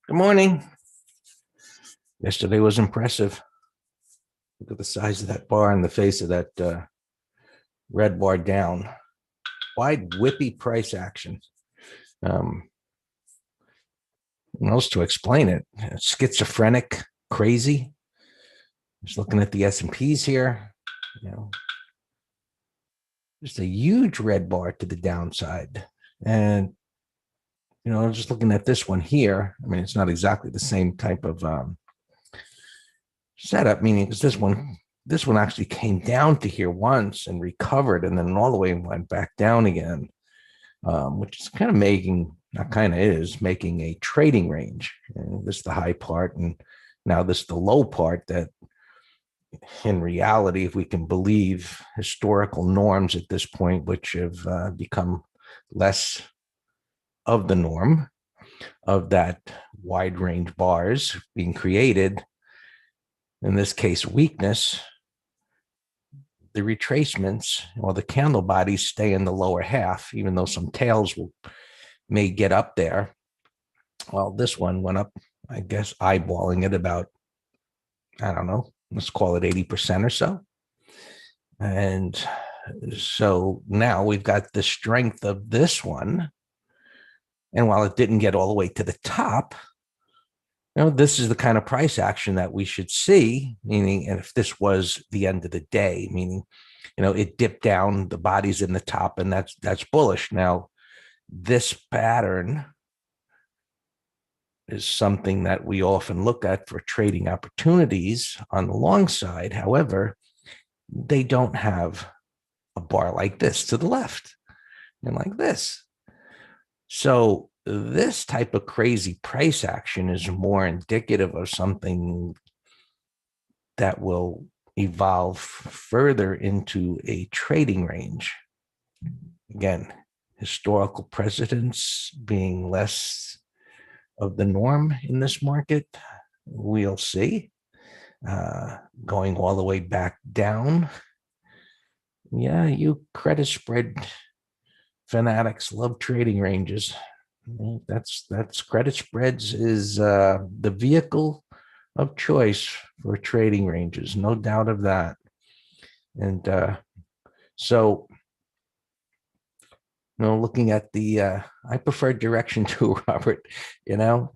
Good morning. Yesterday was impressive. Look at the size of that bar and the face of that red bar down. Wide, whippy price action. Um, what else to explain it? Schizophrenic, crazy. Just looking at the S&Ps here, you know, just a huge red bar to the downside. And, just looking at this one here, I mean, it's not exactly the same type of setup, meaning because this one actually came down to here once and recovered and then all the way went back down again, which is kind of making a trading range. And this is the high part, and now this is the low part that in reality, if we can believe historical norms at this point, which have become less of the norm of that wide range bars being created, in this case, weakness, the retracements or the candle bodies stay in the lower half, even though some tails may get up there. Well, this one went up, I guess, eyeballing it about, I don't know, let's call it 80% or so. And so now we've got the strength of this one. And while it didn't get all the way to the top, this is the kind of price action that we should see, meaning, and if this was the end of the day, meaning, it dipped down, the body's in the top, and that's bullish. Now, this pattern is something that we often look at for trading opportunities on the long side. However, they don't have a bar like this to the left and like this. So this type of crazy price action is more indicative of something that will evolve further into a trading range. Again, historical precedents being less of the norm in this market, we'll see. Going all the way back down. Yeah, you credit spread fanatics love trading ranges. That's credit spreads is the vehicle of choice for trading ranges, no doubt of that. And so, looking at the, I prefer direction too, Robert. Now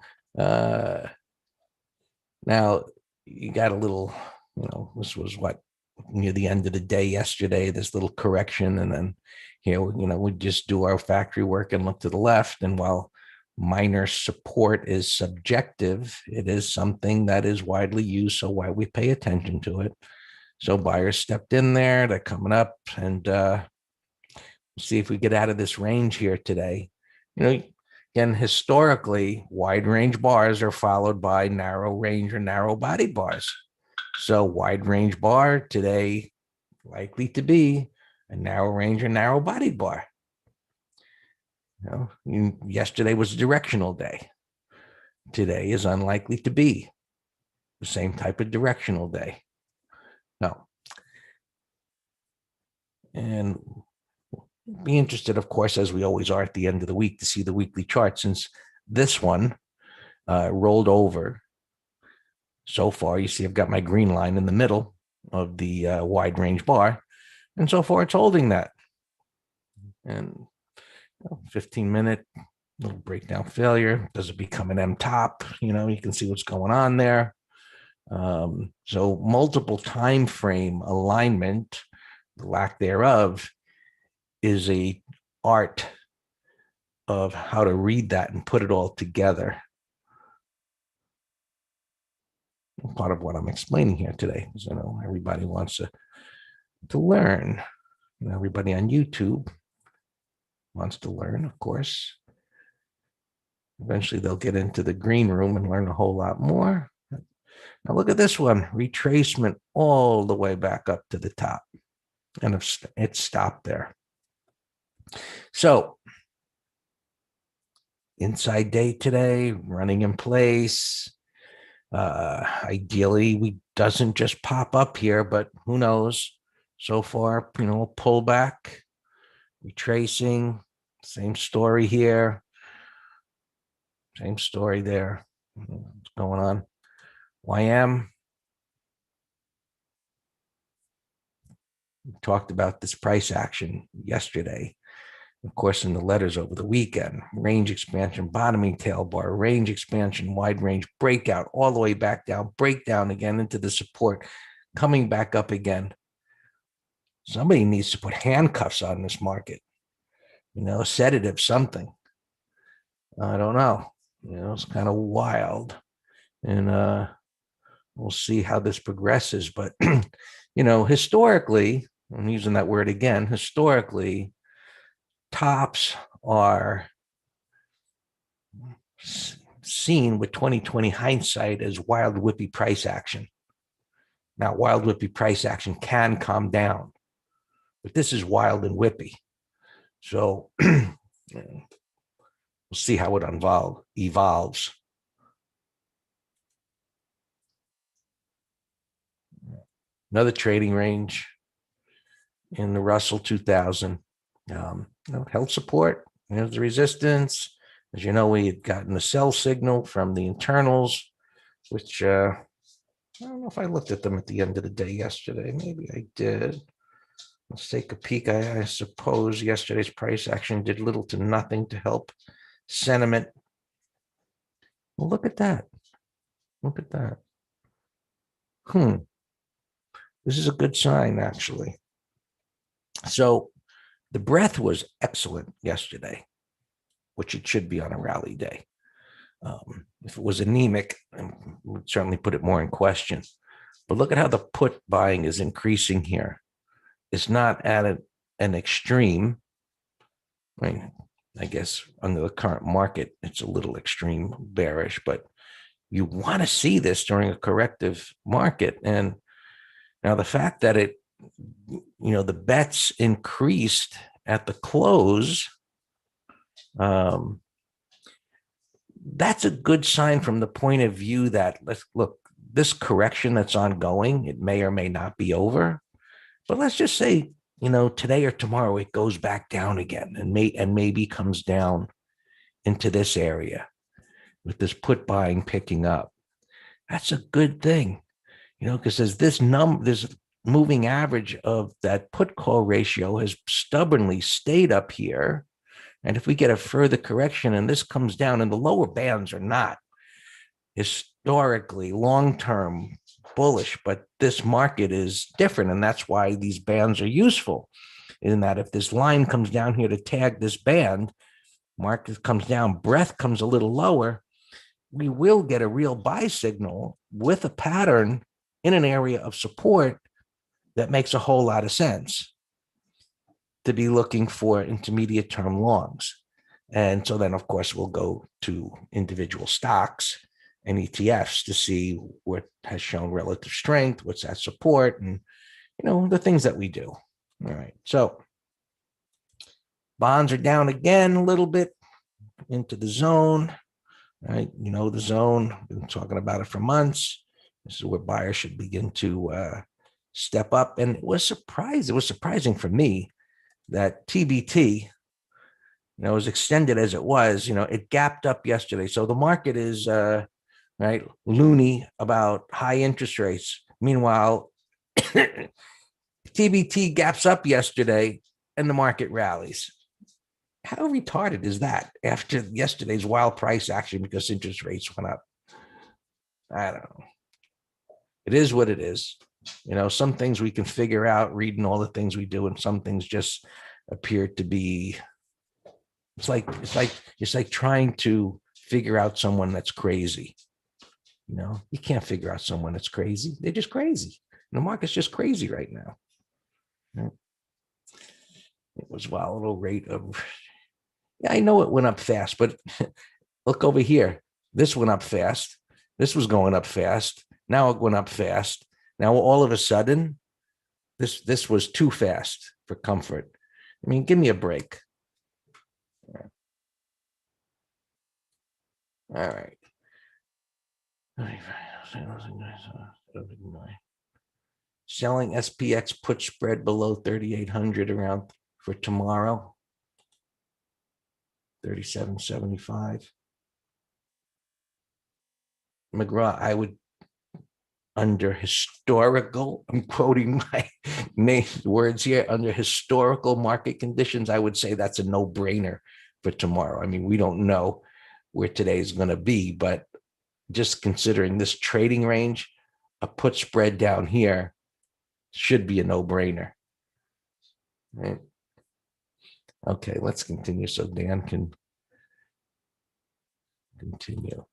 you got a little, this was what, near the end of the day yesterday, this little correction, and then here, we just do our factory work and look to the left. And while minor support is subjective, it is something that is widely used, so why we pay attention to it. So buyers stepped in there, they're coming up, and see if we get out of this range here today. Again, historically, wide range bars are followed by narrow range or narrow body bars. So wide range bar today likely to be a narrow range or narrow bodied bar. Yesterday was a directional day. Today is unlikely to be the same type of directional day. No. And be interested, of course, as we always are at the end of the week, to see the weekly chart, since this one rolled over. So far, you see I've got my green line in the middle of the wide range bar. And so far, it's holding that. And 15-minute little breakdown failure. Does it become an M top? You can see what's going on there. So multiple time frame alignment, the lack thereof, is a art of how to read that and put it all together. Part of what I'm explaining here today is, everybody wants to learn. Everybody on YouTube wants to learn, of course. Eventually, they'll get into the green room and learn a whole lot more. Now, look at this one, retracement all the way back up to the top. And it stopped there. So, inside day today, running in place. Ideally, we doesn't just pop up here, but who knows? So far, pullback, retracing, same story here, same story there. What's going on? YM talked about this price action yesterday. Of course, in the letters over the weekend, range expansion, bottoming tail bar, range expansion, wide range breakout, all the way back down, breakdown again into the support, coming back up again. Somebody needs to put handcuffs on this market, a sedative, something. I don't know. It's kind of wild. And we'll see how this progresses. But, historically, I'm using that word again, historically, tops are seen with 2020 hindsight as wild whippy price action. Now, wild whippy price action can calm down, but this is wild and whippy. So we'll see how it evolves. Another trading range in the Russell 2000. Held support. There's the resistance. As you know, we had gotten a sell signal from the internals, which I don't know if I looked at them at the end of the day yesterday. Maybe I did. Let's take a peek. I suppose yesterday's price action did little to nothing to help sentiment. Well, look at that. Look at that. This is a good sign, actually. So the breadth was excellent yesterday, which it should be on a rally day. If it was anemic, we'd certainly put it more in question. But look at how the put buying is increasing here. It's not at an extreme. I guess under the current market, it's a little extreme bearish, but you want to see this during a corrective market. And now the fact that the bets increased at the close, that's a good sign from the point of view that, let's look, this correction that's ongoing, it may or may not be over, but let's just say, today or tomorrow, it goes back down again and maybe comes down into this area with this put buying picking up. That's a good thing, because as this moving average of that put call ratio has stubbornly stayed up here. And if we get a further correction and this comes down, and the lower bands are not historically long-term bullish, but this market is different. And that's why these bands are useful, in that if this line comes down here to tag this band, market comes down, breadth comes a little lower, we will get a real buy signal with a pattern in an area of support that makes a whole lot of sense to be looking for intermediate term longs. And so then, of course, we'll go to individual stocks and ETFs to see what has shown relative strength, what's at support, and, the things that we do. All right. So bonds are down again a little bit into the zone. Right. The zone, we've been talking about it for months. This is where buyers should begin to step up. And it was surprising for me that TBT, as extended as it was, it gapped up yesterday. So the market is loony about high interest rates. Meanwhile, TBT gaps up yesterday and the market rallies. How retarded is that after yesterday's wild price action because interest rates went up? I don't know. It is what it is. Some things we can figure out reading all the things we do, and some things just appear to be, it's like trying to figure out someone that's crazy. You can't figure out someone that's crazy. They're just crazy. The market's just crazy right now. It was volatile rate of, I know it went up fast, but look over here. This went up fast. This was going up fast. Now it went up fast. Now all of a sudden, this was too fast for comfort. Give me a break. All right. Selling SPX put spread below 3,800 around for tomorrow. 37.75. McGraw, I would, under historical, I'm quoting my words here, under historical market conditions, I would say that's a no-brainer for tomorrow. I mean, we don't know where today is going to be, but just considering this trading range, a put spread down here should be a no-brainer. Right? Okay, let's continue so Dan can continue.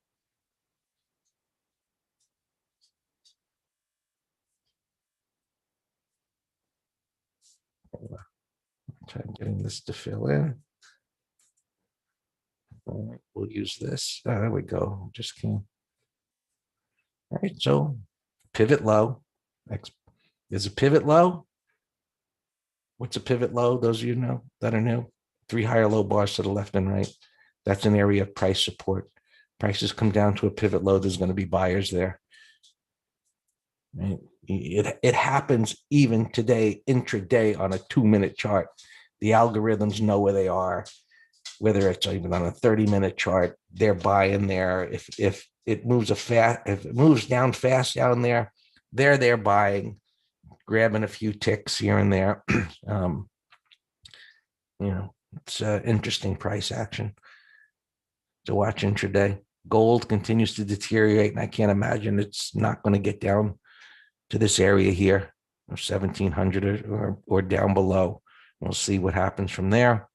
Try getting this to fill in. All right, we'll use this. There we go. Just came. All right, so pivot low. There's a pivot low. What's a pivot low? Those of you know that are new. 3 higher low bars to the left and right. That's an area of price support. Prices come down to a pivot low. There's going to be buyers there. Right? It happens even today, intraday, on a 2-minute chart. The algorithms know where they are, whether it's even on a 30-minute chart. They're buying there. If it moves if it moves down fast down there, they're buying, grabbing a few ticks here and there. It's interesting price action to watch intraday. Gold continues to deteriorate, and I can't imagine it's not going to get down to this area here of 1700 or down below. We'll see what happens from there.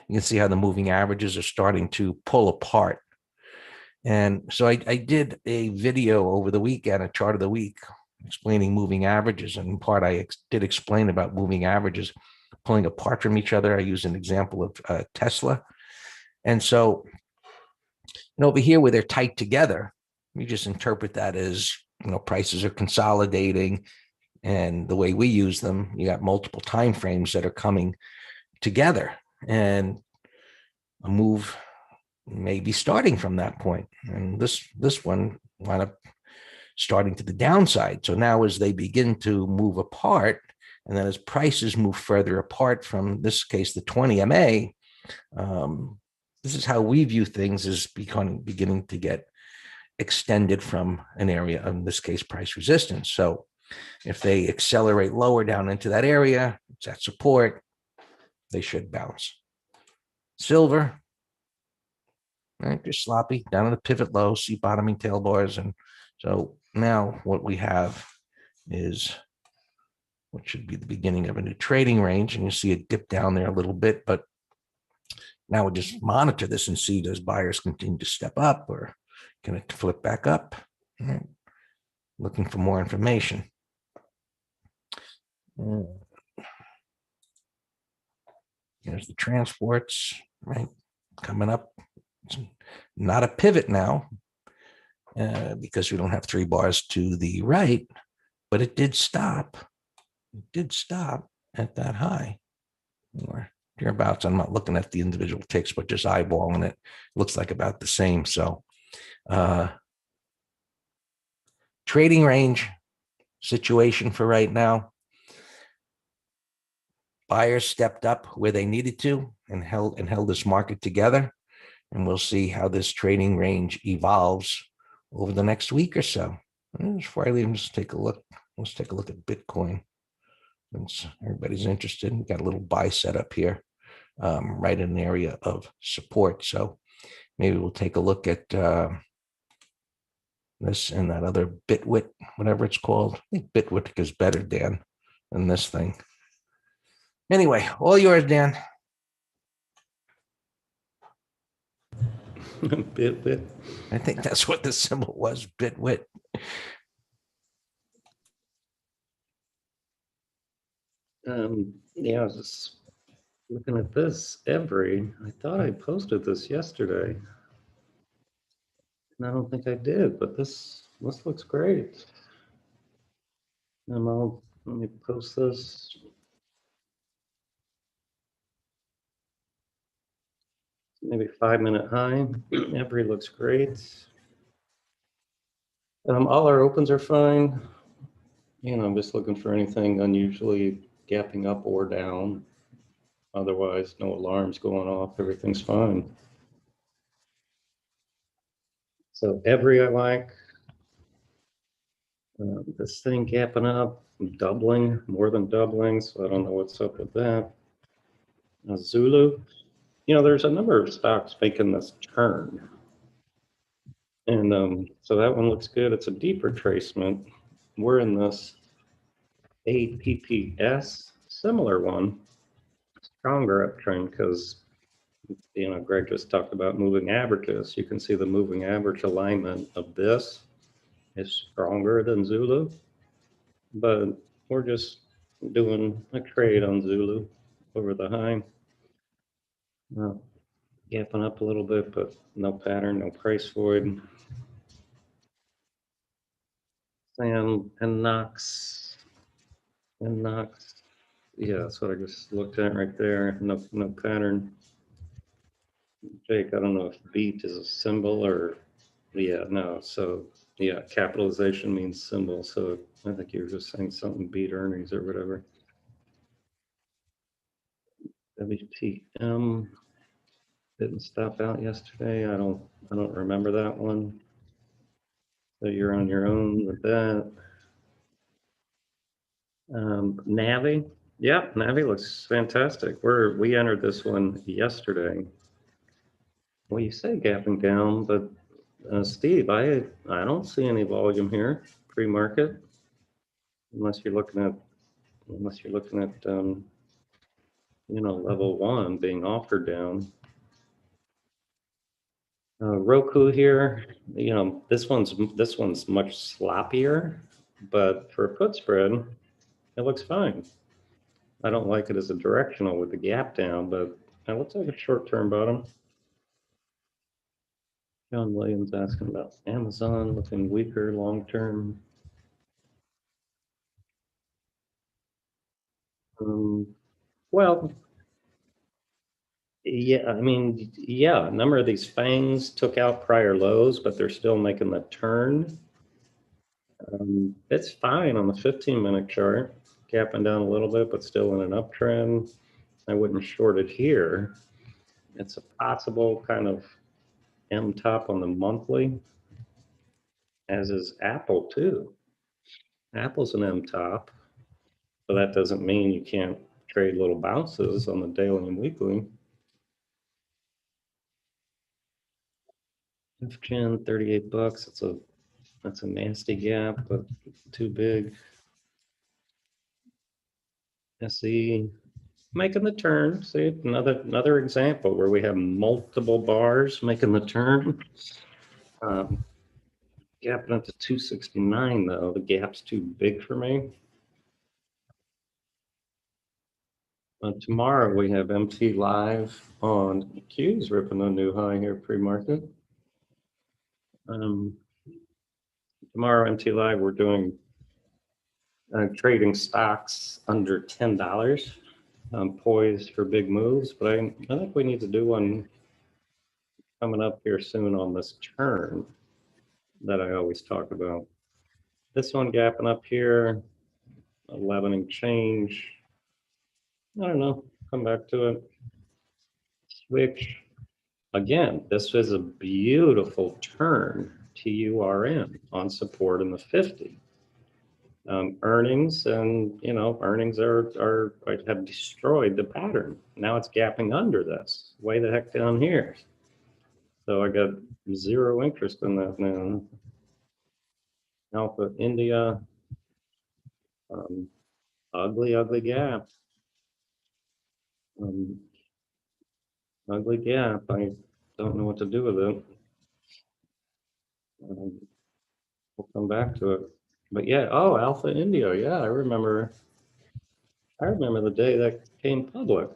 You can see how the moving averages are starting to pull apart. And so I did a video over the weekend, a chart of the week, explaining moving averages. And in part, I did explain about moving averages pulling apart from each other. I used an example of Tesla. And so, over here where they're tight together, you just interpret that as, prices are consolidating. And the way we use them, you got multiple time frames that are coming together, and a move may be starting from that point. And this one wound up starting to the downside. So now as they begin to move apart, and then as prices move further apart from, this case, the 20 MA, this is how we view things, as beginning to get extended from an area, in this case, price resistance. So if they accelerate lower down into that area, it's at support, they should bounce. Silver, right, just sloppy, down in the pivot low, see bottoming tail bars. And so now what we have is what should be the beginning of a new trading range. And you see it dip down there a little bit, but now we'll just monitor this and see, does buyers continue to step up, or can it flip back up? Right. Looking for more information. Here's the transports, right, coming up. It's not a pivot now, because we don't have 3 bars to the right, but it did stop. It did stop at that high, or thereabouts. I'm not looking at the individual ticks, but just eyeballing it. Looks like about the same. So trading range situation for right now. Buyers stepped up where they needed to and held this market together. And we'll see how this trading range evolves over the next week or so. Before I leave, let's take a look. Let's take a look at Bitcoin. Since everybody's interested, we got a little buy setup here, right in the area of support. So maybe we'll take a look at this and that other Bitwit, whatever it's called. I think Bitwit is better, Dan, than this thing. Anyway, all yours, Dan. Bitwit. I think that's what the symbol was, Bitwit. Yeah, I was just looking at this. I thought I posted this yesterday, and I don't think I did, but this looks great. Let me post this. Maybe 5-minute high. Every looks great. All our opens are fine. I'm just looking for anything unusually gapping up or down. Otherwise, no alarms going off. Everything's fine. So every I like. This thing gapping up, doubling, more than doubling, so I don't know what's up with that. Zulu, there's a number of stocks making this turn. And so that one looks good. It's a deep retracement. We're in this APPS, similar one, stronger uptrend because, Greg just talked about moving averages. You can see the moving average alignment of this is stronger than Zulu, but we're just doing a trade on Zulu over the high. Gapping up a little bit, but no pattern, no price void. And Knox. Yeah, that's what I just looked at right there. No pattern. Jake, I don't know if beat is a symbol or, yeah, no. So, yeah, capitalization means symbol. So I think you were just saying something beat earnings or whatever. WTM didn't stop out yesterday. I don't remember that one. So you're on your own with that. Navi. Yeah, Navi looks fantastic. We entered this one yesterday. Well, you say gapping down, but Steve, I don't see any volume here pre-market unless you're looking at level one being offered down. Roku here, this one's much sloppier, but for a put spread, it looks fine. I don't like it as a directional with the gap down, but it looks like a short-term bottom. John Williams asking about Amazon looking weaker long-term. Well, yeah, I mean, yeah, a number of these fangs took out prior lows, but they're still making the turn. It's fine on the 15-minute chart, gapping down a little bit, but still in an uptrend. I wouldn't short it here. It's a possible kind of M top on the monthly, as is Apple too. Apple's an M top, but that doesn't mean you can't trade little bounces on the daily and weekly. FGen, 38 bucks. That's a nasty gap, but too big. SE making the turn. See, another example where we have multiple bars making the turn. Gapping up to 269 though. The gap's too big for me. Tomorrow we have MT live on Q's ripping a new high here pre-market. Tomorrow MT live we're doing trading stocks under $10. Poised for big moves, but I think we need to do one coming up here soon on this turn that I always talk about. This one gapping up here, 11 and change. I don't know, come back to it. Switch. Again, this is a beautiful turn, TURN, on support in the 50. Earnings and, earnings have destroyed the pattern. Now it's gapping under this, way the heck down here. So I got zero interest in that now. Alpha India, ugly gap. Ugly gap. I don't know what to do with it. We'll come back to it. But yeah, oh, Alpha India. Yeah, I remember the day that came public.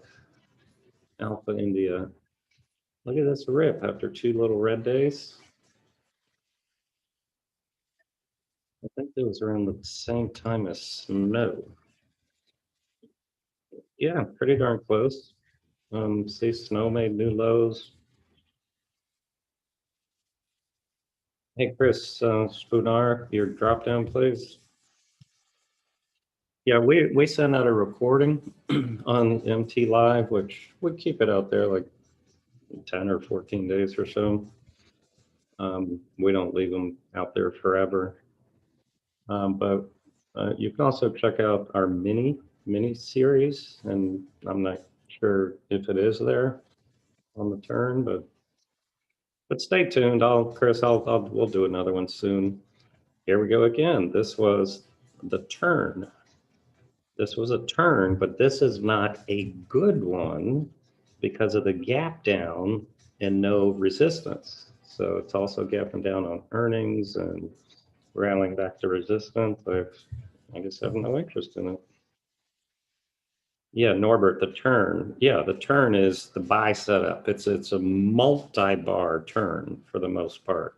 Alpha India. Look at this rip after two little red days. I think it was around the same time as snow. Yeah, pretty darn close. See, snow made new lows. Hey, Chris Spoonar, your drop down, please. Yeah, we send out a recording on MT Live, which we keep it out there like 10 or 14 days or so. We don't leave them out there forever. But you can also check out our mini series, and I'm not sure if it is there on the turn, but stay tuned. Chris, we'll do another one soon. Here we go again. This was the turn. This was a turn, but this is not a good one because of the gap down and no resistance. So it's also gapping down on earnings and rallying back to resistance. I just have no interest in it. Yeah, Norbert, the turn. Yeah, the turn is the buy setup. It's a multi-bar turn for the most part.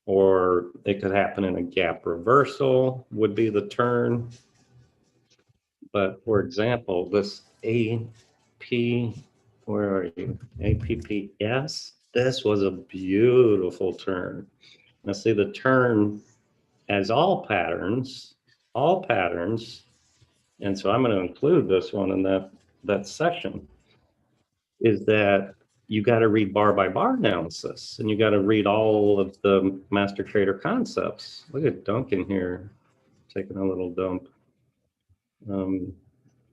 Or it could happen in a gap reversal would be the turn. But for example, this AP, where are you? APPS, this was a beautiful turn. Now see the turn as all patterns, and so I'm going to include this one in that section, is that you got to read bar by bar analysis, and you got to read all of the master trader concepts. Look at Duncan here taking a little dump.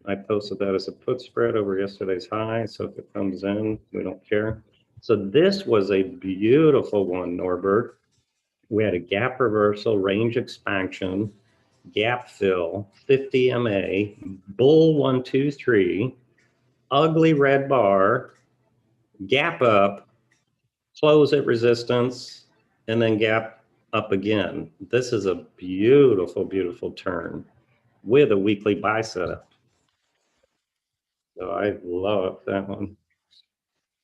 I posted that as a put spread over yesterday's high, so if it comes in, we don't care. So this was a beautiful one, Norbert. We had a gap reversal, range expansion, gap fill, 50 MA, bull 1, 2, 3, ugly red bar, gap up, close at resistance, and then gap up again. This is a beautiful, beautiful turn with a weekly buy setup. So I love that one.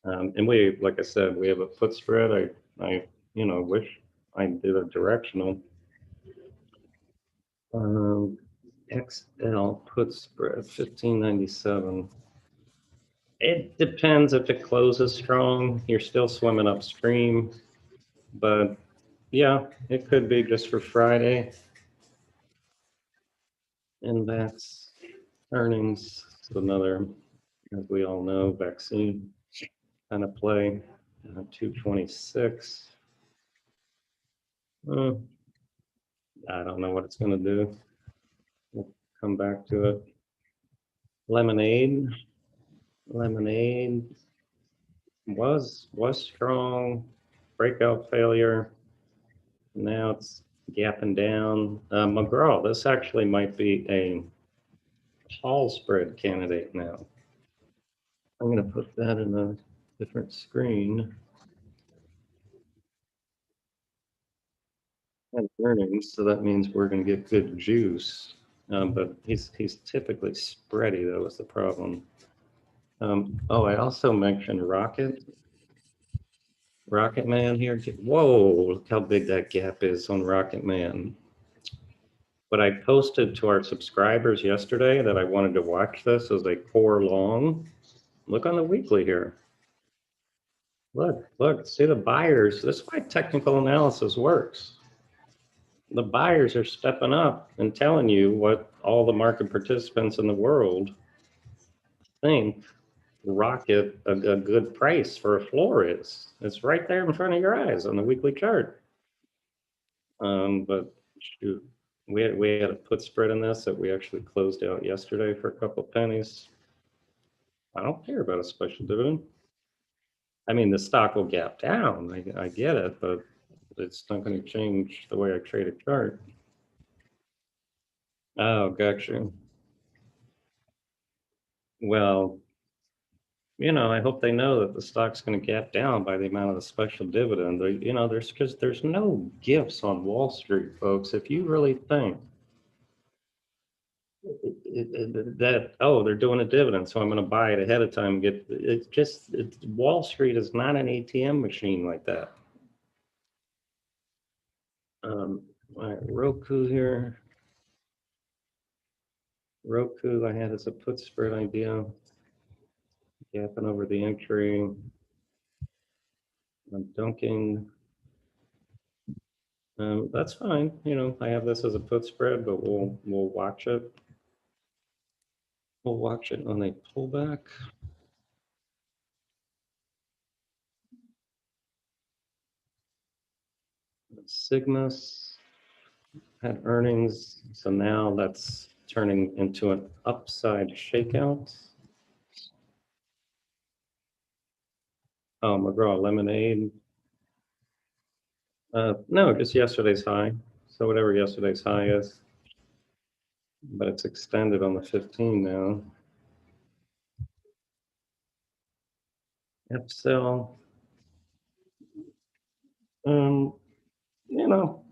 And we, like I said, we have a put spread. I wish I did a directional. XL put spread 1597. It depends if it closes strong. You're still swimming upstream, but yeah, it could be just for Friday. And that's earnings. So another, as we all know, vaccine kind of play. 226. I don't know what it's going to do. We'll come back to it. Lemonade was strong. Breakout failure. Now it's gapping down. McGraw, this actually might be a tall spread candidate now. I'm going to put that in a different screen. And earnings, so that means we're going to get good juice. But he's typically spready, though, is the problem. Oh, I also mentioned Rocket Man here. Whoa, look how big that gap is on Rocket Man. But I posted to our subscribers yesterday that I wanted to watch this as a core long. Look on the weekly here. Look, see the buyers. This is why technical analysis works. The buyers are stepping up and telling you what all the market participants in the world think Rocket a good price for a floor is. It's right there in front of your eyes on the weekly chart. But shoot, we had a put spread in this that we actually closed out yesterday for a couple pennies. I don't care about a special dividend. I mean, the stock will gap down. I get it, but it's not going to change the way I trade a chart. Oh, gotcha. Well, I hope they know that the stock's going to gap down by the amount of the special dividend. There's no gifts on Wall Street, folks. If you really think that, oh, they're doing a dividend, so I'm going to buy it ahead of time. Wall Street is not an ATM machine like that. All right, Roku here. Roku, I had as a put spread idea. Gapping over the entry. I'm dunking. That's fine. I have this as a put spread, but we'll watch it. We'll watch it on a pullback. Cygnus. had earnings, so now that's turning into an upside shakeout. Oh, McGraw Lemonade. No, just yesterday's high. So whatever yesterday's high is, but it's extended on the 15 now. Epsil. You know,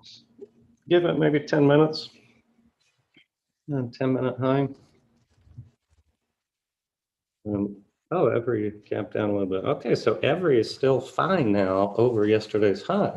give it maybe 10 minutes. 10-minute high. Oh, Every gapped down a little bit. Okay, so Every is still fine now over yesterday's high.